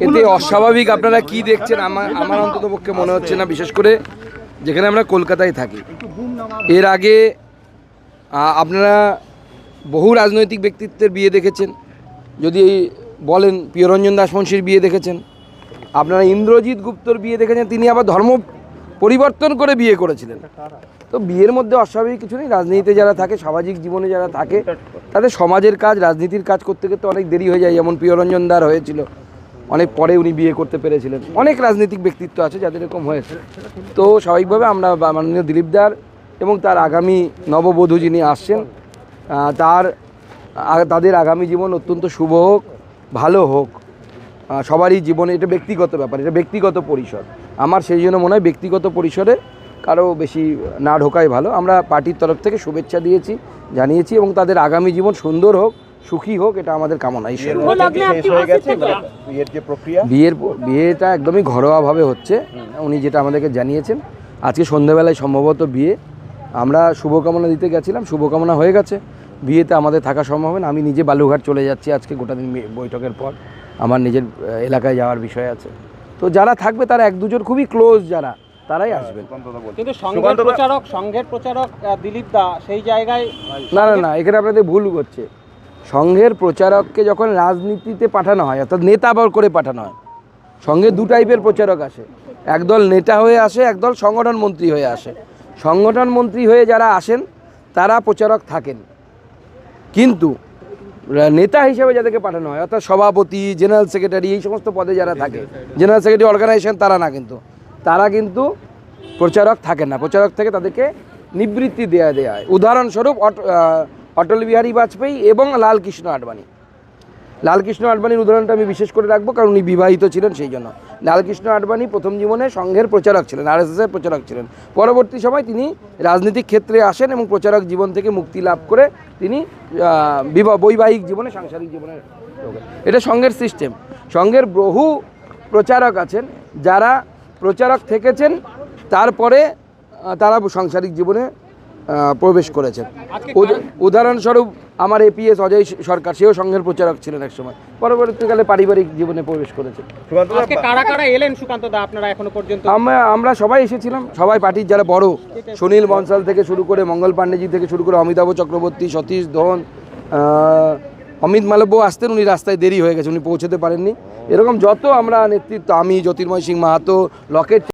এতে অস্বাভাবিক আপনারা কি দেখছেন আমার অন্তত পক্ষে মনে হচ্ছে না, বিশেষ করে যেখানে আমরা কলকাতায় থাকি। এর আগে আপনারা বহু রাজনৈতিক ব্যক্তিত্বের বিয়ে দেখেছেন, যদি বলেন প্রিয়রঞ্জন দাসমুন্সির বিয়ে দেখেছেন, আপনারা ইন্দ্রজিৎ গুপ্তর বিয়ে দেখেছেন, তিনি আবার ধর্ম পরিবর্তন করে বিয়ে করেছিলেন। তো বিয়ের মধ্যে অস্বাভাবিক কিছু নেই। রাজনীতিতে যারা থাকে, সামাজিক জীবনে যারা থাকে, তাদের সমাজের কাজ, রাজনীতির কাজ করতে করতে অনেক দেরি হয়ে যায়। যেমন প্রিয়রঞ্জন দার হয়েছিল, অনেক পরে উনি বিয়ে করতে পেরেছিলেন। অনেক রাজনৈতিক ব্যক্তিত্ব আছে যাদের এরকম হয়েছে। তো স্বাভাবিকভাবে আমরা মাননীয় দিলীপ দার এবং তার আগামী নববধূ যিনি আসছেন, তাদের আগামী জীবন অত্যন্ত শুভ হোক, ভালো হোক। সবারই জীবনে এটা ব্যক্তিগত ব্যাপার, এটা ব্যক্তিগত পরিসর। আমার সেই জন্য মনে হয় ব্যক্তিগত পরিসরে কারো বেশি না ঢোকাই ভালো। আমরা পার্টির তরফ থেকে শুভেচ্ছা দিয়েছি, জানিয়েছি, এবং তাদের আগামী জীবন সুন্দর হোক, সুখী হোক, এটা আমাদের কামনা। বিয়েটা একদমই ঘরোয়াভাবে হচ্ছে, উনি যেটা আমাদেরকে জানিয়েছেন। আজকে সন্ধ্যাবেলায় সম্ভবত বিয়ে। আমরা শুভকামনা দিতে গেছিলাম, শুভকামনা হয়ে গেছে। বিয়েতে আমাদের থাকা সম্ভব হবে না। আমি নিজে বালুঘাট চলে যাচ্ছি আজকে, গোটা দিন বৈঠকের পর আমার নিজের এলাকায় যাওয়ার বিষয় আছে। তো যারা থাকবে তারা এক দুজন খুবই ক্লোজ যারা, তারাই আসবেন। কিন্তু সংঘের প্রচারক দিলীপ দা সেই জায়গায় না, এখানে আপনাদের ভুল হচ্ছে। সংঘের প্রচারককে যখন রাজনীতিতে পাঠানো হয়, অর্থাৎ নেতা করে পাঠানো হয়, সঙ্গে দু টাইপের প্রচারক আসে। একদল নেতা হয়ে আসে, একদল সংগঠন মন্ত্রী হয়ে আসে। সংগঠন মন্ত্রী হয়ে যারা আসেন তারা প্রচারক থাকেন, কিন্তু নেতা হিসেবে যাদেরকে পাঠানো হয়, অর্থাৎ সভাপতি, জেনারেল সেক্রেটারি, এই সমস্ত পদে যারা থাকে, জেনারেল সেক্রেটারি অর্গানাইজেশন, তারা কিন্তু প্রচারক থাকেন না। প্রচারক থেকে তাদেরকে নিবৃত্তি দেওয়া হয়। উদাহরণস্বরূপ অটল বিহারী বাজপেয়ী এবং লালকৃষ্ণ আডবাণীর উদাহরণটা আমি বিশেষ করে রাখবো, কারণ উনি বিবাহিত ছিলেন, সেই জন্য। লালকৃষ্ণ আডবাণী প্রথম জীবনে সংঘের প্রচারক ছিলেন, আরএসএসের প্রচারক ছিলেন। পরবর্তী সময় তিনি রাজনৈতিক ক্ষেত্রে আসেন এবং প্রচারক জীবন থেকে মুক্তি লাভ করে তিনি বৈবাহিক জীবনে, সাংসারিক জীবনে ঢোকেন। এটা সংঘের সিস্টেম। সংঘের বহু প্রচারক আছেন যারা প্রচারক থেকেছেন, তারপরে তারা সাংসারিক জীবনে প্রবেশ করেছেন। উদাহরণস্বরূপ আমার এপিএস অজয় সরকার, সেও সংঘের প্রচারক ছিলেন এক সময়, পরবর্তীকালে পারিবারিক জীবনে প্রবেশ করেছেন। কারা এলেন সুকান্ত দা আপনারা এখনো পর্যন্ত? আমরা সবাই এসেছিলাম, সবাই পার্টির যারা বড়, সুনীল বনসাল থেকে শুরু করে, মঙ্গল পাণ্ডেজি থেকে শুরু করে, অমিতাভ চক্রবর্তী, সতীশ ধন, অমিত মালব্য আসতেন, উনি রাস্তায় দেরি হয়ে গেছে, উনি পৌঁছতে পারেননি। এরকম যত আমরা নেতৃত্ব, আমি, জ্যোতির্ময় সিং মাহাতো, লকেট